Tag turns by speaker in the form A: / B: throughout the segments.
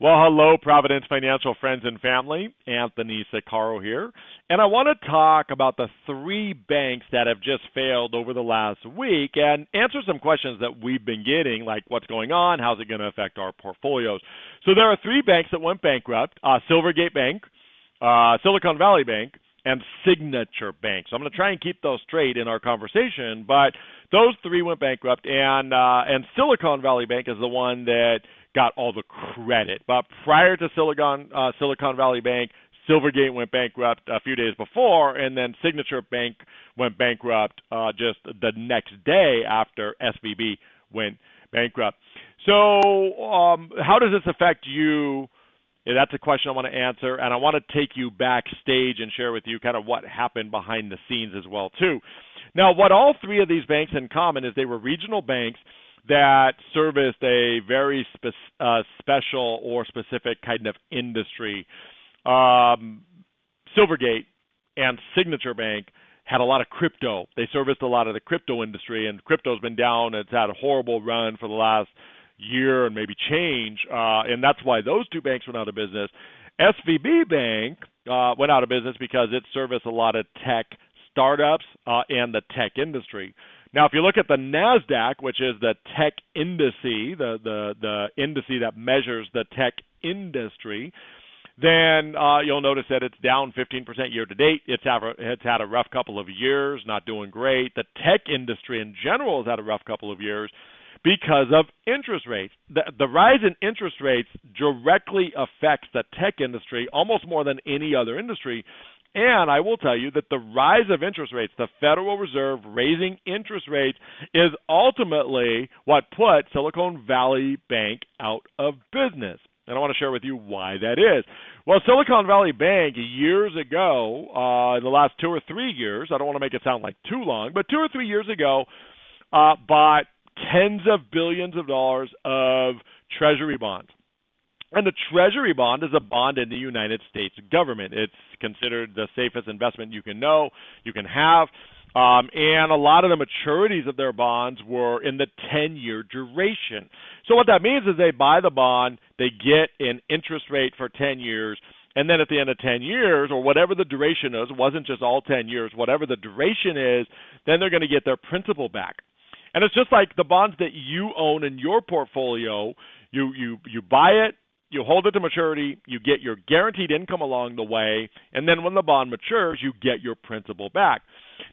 A: Well, hello, Providence Financial friends and family. Anthony Sicaro here. And I want to talk about the three banks that have just failed over the last week and answer some questions that we've been getting, like what's going on, how's it going to affect our portfolios. So there are three banks that went bankrupt, Silvergate Bank, Silicon Valley Bank, and Signature Bank. So I'm going to try and keep those straight in our conversation, but those three went bankrupt, and Silicon Valley Bank is the one that got all the credit. But prior to Silicon Valley Bank, Silvergate went bankrupt a few days before, and then Signature Bank went bankrupt just the next day after SVB went bankrupt. So how does this affect you? Yeah, that's a question I want to answer, and I want to take you backstage and share with you kind of what happened behind the scenes as well, too. Now, what all three of these banks in common is they were regional banks that serviced a very special or specific kind of industry. Silvergate and Signature Bank had a lot of crypto. They serviced a lot of the crypto industry, and crypto's been down. It's had a horrible run for the last year and maybe change, and that's why those two banks went out of business. SVB Bank went out of business because it serviced a lot of tech startups and the tech industry. Now, if you look at the NASDAQ, which is the tech indice, the indice that measures the tech industry, then you'll notice that it's down 15% year to date. It's had a rough couple of years, not doing great. The tech industry in general has had a rough couple of years because of interest rates. The rise in interest rates directly affects the tech industry almost more than any other industry. And I will tell you that the rise of interest rates, the Federal Reserve raising interest rates, is ultimately what put Silicon Valley Bank out of business. And I want to share with you why that is. Well, Silicon Valley Bank years ago, in the last 2 or 3 years, I don't want to make it sound like too long, but 2 or 3 years ago, bought tens of billions of dollars of Treasury bonds. And the Treasury bond is a bond in the United States government. It's considered the safest investment you can have. And a lot of the maturities of their bonds were in the 10-year duration. So what that means is they buy the bond, they get an interest rate for 10 years, and then at the end of 10 years, or whatever the duration is, it wasn't just all 10 years, whatever the duration is, then they're going to get their principal back. And it's just like the bonds that you own in your portfolio. You buy it, you hold it to maturity, you get your guaranteed income along the way, and then when the bond matures, you get your principal back.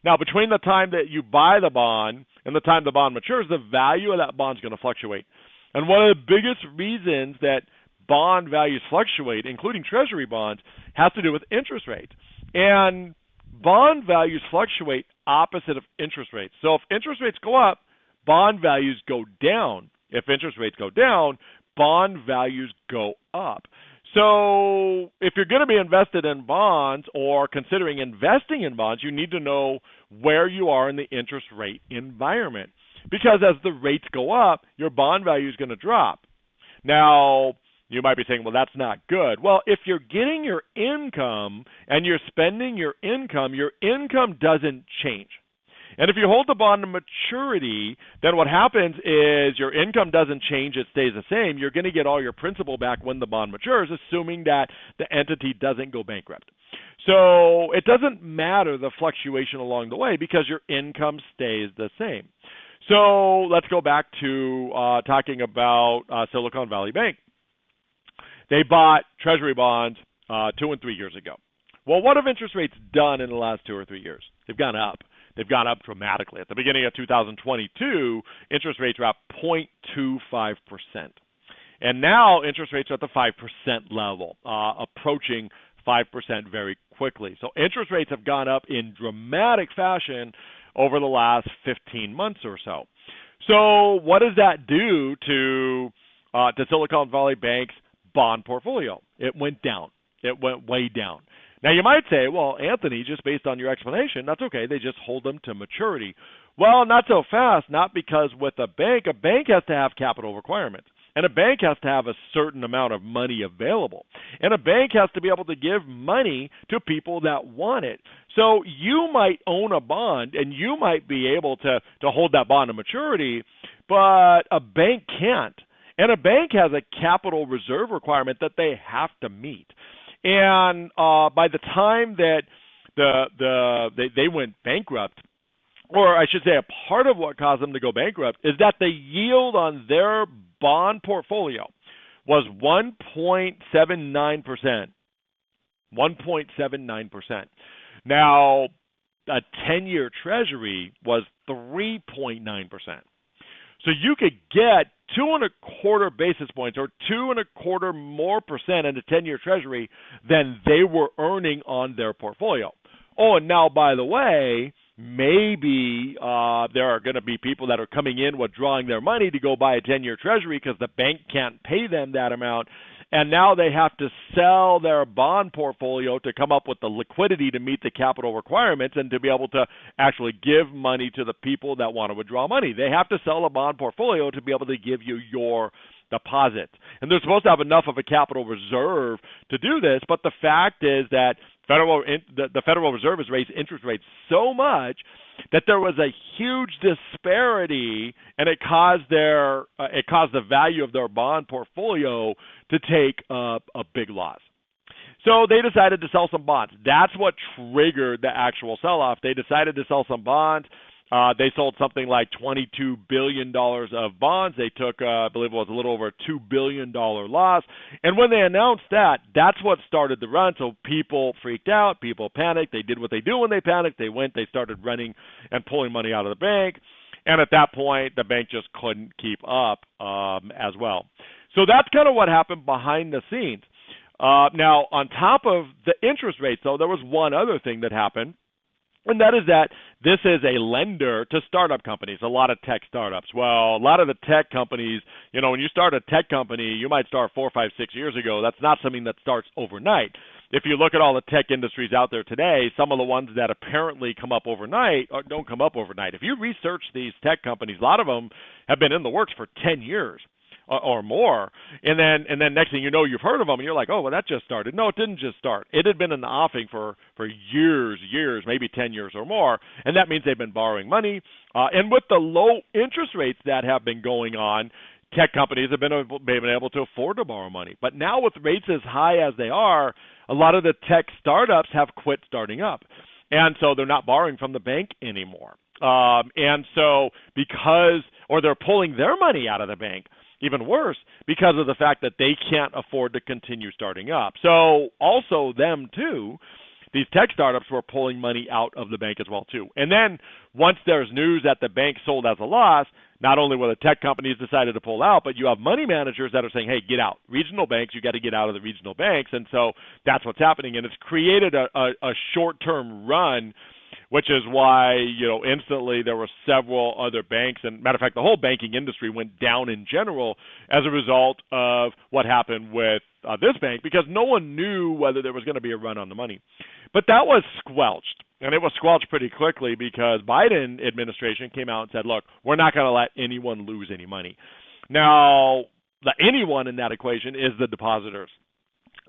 A: Now, between the time that you buy the bond and the time the bond matures, the value of that bond is going to fluctuate. And one of the biggest reasons that bond values fluctuate, including Treasury bonds, has to do with interest rates. And bond values fluctuate opposite of interest rates. So if interest rates go up, bond values go down. If interest rates go down, bond values go up. So if you're going to be invested in bonds or considering investing in bonds, you need to know where you are in the interest rate environment. Because as the rates go up, your bond value is going to drop. Now, you might be saying, well, that's not good. Well, if you're getting your income and you're spending your income doesn't change. And if you hold the bond to maturity, then what happens is your income doesn't change, it stays the same. You're going to get all your principal back when the bond matures, assuming that the entity doesn't go bankrupt. So it doesn't matter the fluctuation along the way because your income stays the same. So let's go back to talking about Silicon Valley Bank. They bought Treasury bonds 2 and 3 years ago. Well, what have interest rates done in the last 2 or 3 years? They've gone up. They've gone up dramatically. At the beginning of 2022, interest rates were up 0.25%. And now interest rates are at the 5% level, approaching 5% very quickly. So interest rates have gone up in dramatic fashion over the last 15 months or so. So what does that do to Silicon Valley Bank's bond portfolio? It went down. It went way down. Now, you might say, well, Anthony, just based on your explanation, that's okay. They just hold them to maturity. Well, not so fast, not because with a bank has to have capital requirements. And a bank has to have a certain amount of money available. And a bank has to be able to give money to people that want it. So you might own a bond and you might be able to hold that bond to maturity, but a bank can't. And a bank has a capital reserve requirement that they have to meet. And by the time that they went bankrupt, or I should say a part of what caused them to go bankrupt, is that the yield on their bond portfolio was 1.79%. 1.79%. Now, a 10-year treasury was 3.9%. So you could get 2.25 basis points or 2.25 more percent in a 10-year treasury than they were earning on their portfolio. Oh, and now, by the way, maybe there are going to be people that are coming in withdrawing their money to go buy a 10-year treasury because the bank can't pay them that amount. And now they have to sell their bond portfolio to come up with the liquidity to meet the capital requirements and to be able to actually give money to the people that want to withdraw money. They have to sell a bond portfolio to be able to give you your deposit. And they're supposed to have enough of a capital reserve to do this, but the fact is that the Federal Reserve has raised interest rates so much that there was a huge disparity, and it caused the value of their bond portfolio to take a big loss. So they decided to sell some bonds. That's what triggered the actual sell-off. They decided to sell some bonds. They sold something like $22 billion of bonds. They took, I believe it was a little over a $2 billion loss. And when they announced that, that's what started the run. So people freaked out. People panicked. They did what they do when they panic. They started running and pulling money out of the bank. And at that point, the bank just couldn't keep up as well. So that's kind of what happened behind the scenes. Now, on top of the interest rates, though, there was one other thing that happened. And that is that this is a lender to startup companies, a lot of tech startups. Well, a lot of the tech companies, when you start a tech company, you might start 4, 5, 6 years ago. That's not something that starts overnight. If you look at all the tech industries out there today, some of the ones that apparently come up overnight don't come up overnight. If you research these tech companies, a lot of them have been in the works for 10 years. Or more, and then next thing you know, you've heard of them, and you're like, oh, well, that just started. No, it didn't just start. It had been in the offing for years, maybe 10 years or more, and that means they've been borrowing money. And with the low interest rates that have been going on, tech companies have been able to afford to borrow money. But now with rates as high as they are, a lot of the tech startups have quit starting up, and so they're not borrowing from the bank anymore. And so they're pulling their money out of the bank. Even worse, because of the fact that they can't afford to continue starting up. So also them too, these tech startups were pulling money out of the bank as well too. And then once there's news that the bank sold as a loss, not only will the tech companies decided to pull out, but you have money managers that are saying, hey, get out. Regional banks, you got to get out of the regional banks. And so that's what's happening. And it's created a short-term run, which is why, instantly there were several other banks. And matter of fact, the whole banking industry went down in general as a result of what happened with this bank, because no one knew whether there was going to be a run on the money. But that was squelched. And it was squelched pretty quickly because Biden administration came out and said, look, we're not going to let anyone lose any money. Now, the anyone in that equation is the depositors.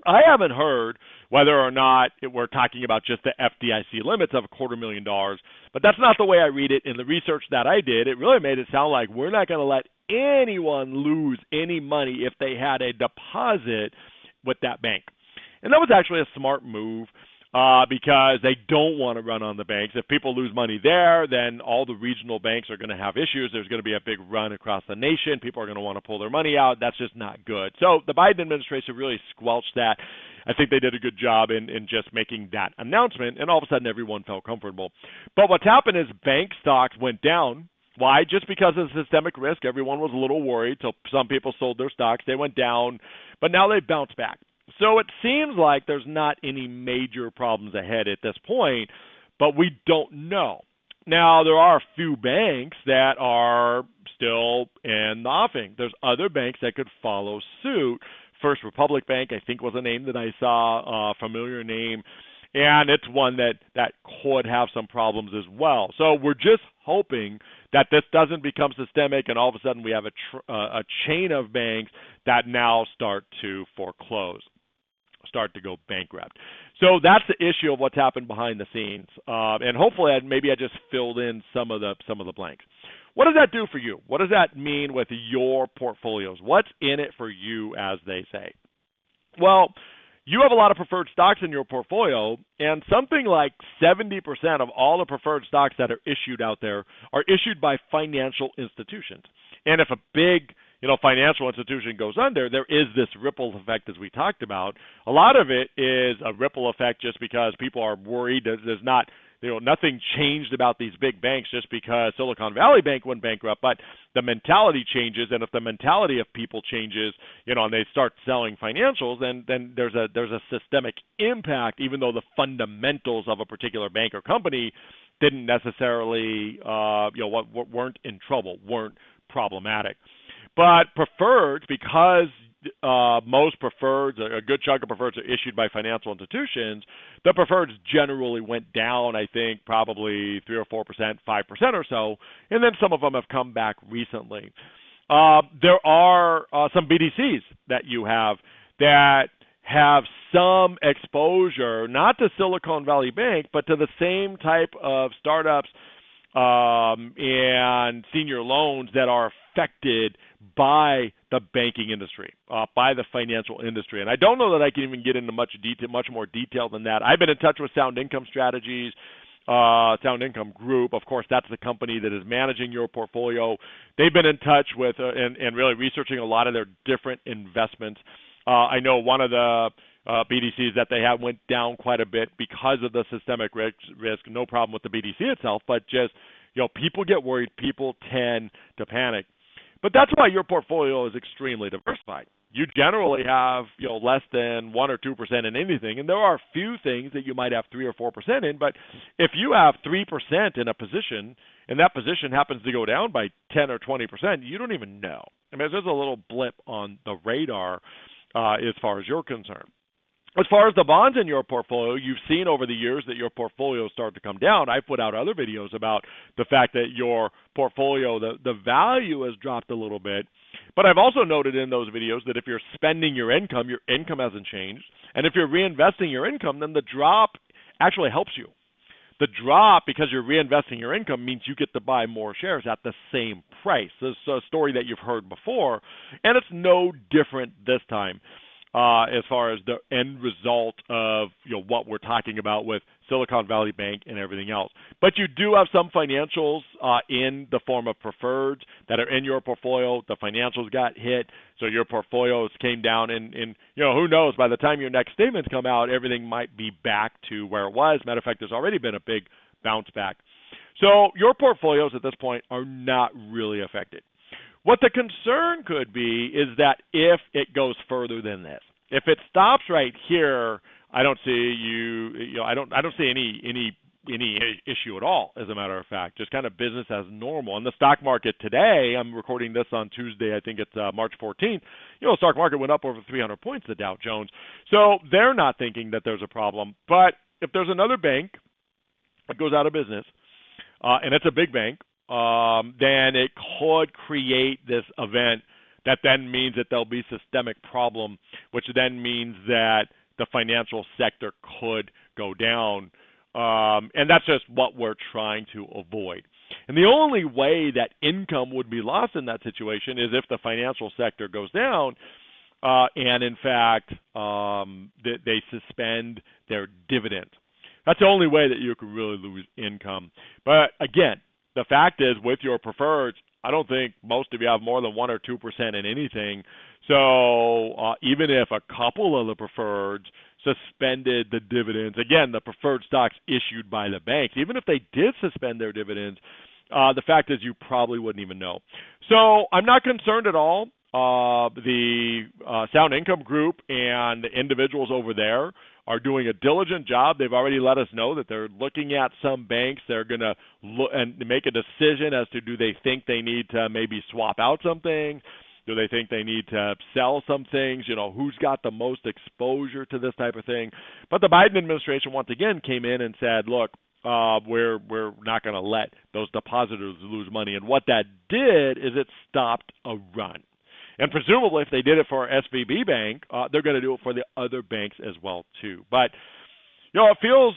A: I haven't heard whether or not we're talking about just the FDIC limits of $250,000, but that's not the way I read it. In the research that I did, it really made it sound like we're not going to let anyone lose any money if they had a deposit with that bank. And that was actually a smart move because they don't want to run on the banks. If people lose money there, then all the regional banks are going to have issues. There's going to be a big run across the nation. People are going to want to pull their money out. That's just not good. So the Biden administration really squelched that. I think they did a good job in just making that announcement, and all of a sudden everyone felt comfortable. But what's happened is bank stocks went down. Why? Just because of systemic risk. Everyone was a little worried, so some people sold their stocks. They went down, but now they've bounced back. So it seems like there's not any major problems ahead at this point, but we don't know. Now, there are a few banks that are still in the offing. There's other banks that could follow suit. First Republic Bank, I think, was a name that I saw, a familiar name, and it's one that could have some problems as well. So we're just hoping that this doesn't become systemic and all of a sudden we have a chain of banks that now start to foreclose. start to go bankrupt. So that's the issue of what's happened behind the scenes. And hopefully, maybe I just filled in some of the blanks. What does that do for you? What does that mean with your portfolios? What's in it for you, as they say? Well, you have a lot of preferred stocks in your portfolio, and something like 70% of all the preferred stocks that are issued out there are issued by financial institutions. And if a big financial institution goes under, there is this ripple effect, as we talked about. A lot of it is a ripple effect just because people are worried. There's not, nothing changed about these big banks just because Silicon Valley Bank went bankrupt, but the mentality changes, and if the mentality of people changes, and they start selling financials, then there's a systemic impact, even though the fundamentals of a particular bank or company didn't necessarily, weren't in trouble, weren't problematic. But preferreds, because most preferreds, a good chunk of preferreds are issued by financial institutions, the preferreds generally went down, I think, probably 3 or 4%, 5% or so, and then some of them have come back recently. There are some BDCs that you have that have some exposure, not to Silicon Valley Bank, but to the same type of startups and senior loans that are affected by the banking industry, by the financial industry. And I don't know that I can even get into much more detail than that. I've been in touch with Sound Income Strategies, Sound Income Group. Of course, that's the company that is managing your portfolio. They've been in touch with and really researching a lot of their different investments. I know one of the BDCs that they have went down quite a bit because of the systemic risk. No problem with the BDC itself, but just, people get worried. People tend to panic. But that's why your portfolio is extremely diversified. You generally have, less than 1 or 2% in anything, and there are a few things that you might have 3 or 4% in. But if you have 3% in a position, and that position happens to go down by 10 or 20%, you don't even know. I mean, there's a little blip on the radar as far as you're concerned. As far as the bonds in your portfolio, you've seen over the years that your portfolio started to come down. I put out other videos about the fact that your portfolio, the value has dropped a little bit. But I've also noted in those videos that if you're spending your income hasn't changed. And if you're reinvesting your income, then the drop actually helps you. The drop, because you're reinvesting your income, means you get to buy more shares at the same price. This is a story that you've heard before, and it's no different this time. As far as the end result of what we're talking about with Silicon Valley Bank and everything else. But you do have some financials in the form of preferreds that are in your portfolio. The financials got hit, so your portfolios came down, and who knows, by the time your next statements come out, everything might be back to where it was. Matter of fact, there's already been a big bounce back. So your portfolios at this point are not really affected. What the concern could be is that if it goes further than this, if it stops right here, I don't see I don't see any issue at all. As a matter of fact, just kind of business as normal. And the stock market today, I'm recording this on Tuesday, I think it's March 14th. The stock market went up over 300 points, the Dow Jones. So they're not thinking that there's a problem. But if there's another bank that goes out of business, and it's a big bank, then it could create this event that then means that there'll be systemic problem, which then means that the financial sector could go down. And that's just what we're trying to avoid. And the only way that income would be lost in that situation is if the financial sector goes down and, in fact, they suspend their dividend. That's the only way that you could really lose income. But, again, the fact is, with your preferreds, I don't think most of you have more than 1 or 2% in anything. So even if a couple of the preferreds suspended the dividends, again, the preferred stocks issued by the banks, even if they did suspend their dividends, the fact is you probably wouldn't even know. So I'm not concerned at all. The Sound Income Group and the individuals over there are doing a diligent job. They've already let us know that they're looking at some banks. They're going to look and make a decision as to, do they think they need to maybe swap out some things? Do they think they need to sell some things? Who's got the most exposure to this type of thing? But the Biden administration once again came in and said, look, we're not going to let those depositors lose money. And what that did is it stopped a run. And presumably, if they did it for SVB Bank, they're going to do it for the other banks as well too. But it feels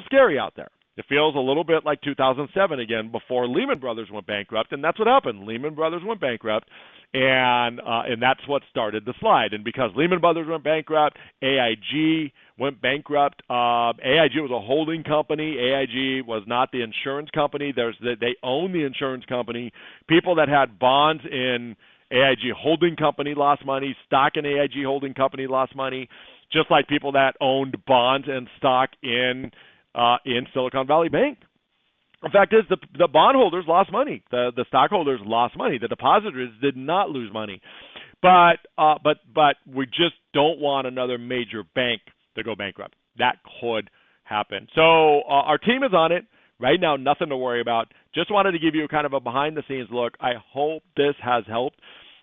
A: scary out there. It feels a little bit like 2007 again, before Lehman Brothers went bankrupt, and that's what happened. Lehman Brothers went bankrupt, and that's what started the slide. And because Lehman Brothers went bankrupt, AIG went bankrupt. AIG was a holding company. AIG was not the insurance company. They own the insurance company. People that had bonds in AIG holding company lost money. Stock in AIG holding company lost money. Just like people that owned bonds and stock in Silicon Valley Bank. The fact is, the bondholders lost money. The stockholders lost money. The depositors did not lose money. But we just don't want another major bank to go bankrupt. That could happen. So our team is on it right now. Nothing to worry about. Just wanted to give you kind of a behind-the-scenes look. I hope this has helped.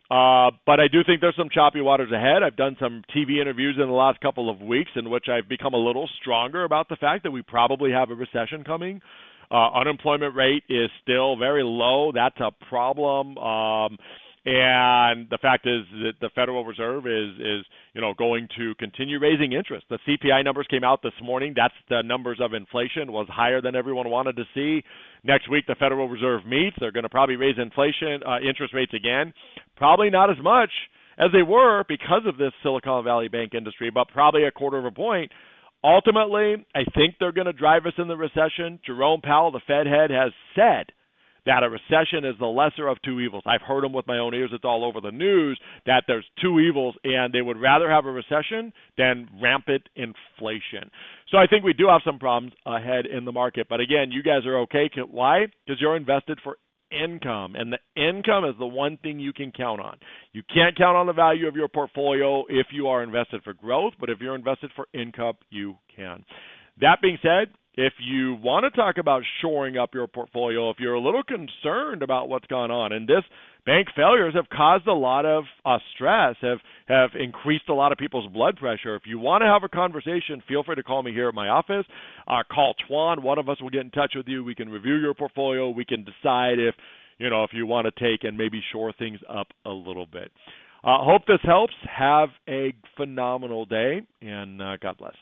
A: But I do think there's some choppy waters ahead. I've done some TV interviews in the last couple of weeks in which I've become a little stronger about the fact that we probably have a recession coming. Unemployment rate is still very low. That's a problem. And the fact is that the Federal Reserve is going to continue raising interest. The CPI numbers came out this morning. That's the numbers of inflation, was higher than everyone wanted to see. Next week, the Federal Reserve meets. They're going to probably raise interest rates again. Probably not as much as they were because of this Silicon Valley Bank industry, but probably a quarter of a point. Ultimately, I think they're going to drive us in the recession. Jerome Powell, the Fed head, has said that a recession is the lesser of two evils. I've heard them with my own ears. It's all over the news that there's two evils, and they would rather have a recession than rampant inflation. So I think we do have some problems ahead in the market. But again, you guys are okay. Why? Because you're invested for income, and the income is the one thing you can count on. You can't count on the value of your portfolio if you are invested for growth, but if you're invested for income, you can. That being said, if you want to talk about shoring up your portfolio, if you're a little concerned about what's gone on, and this bank failures have caused a lot of stress, have increased a lot of people's blood pressure. If you want to have a conversation, feel free to call me here at my office. Call Twan. One of us will get in touch with you. We can review your portfolio. We can decide if you want to take and maybe shore things up a little bit. Hope this helps. Have a phenomenal day, and God bless.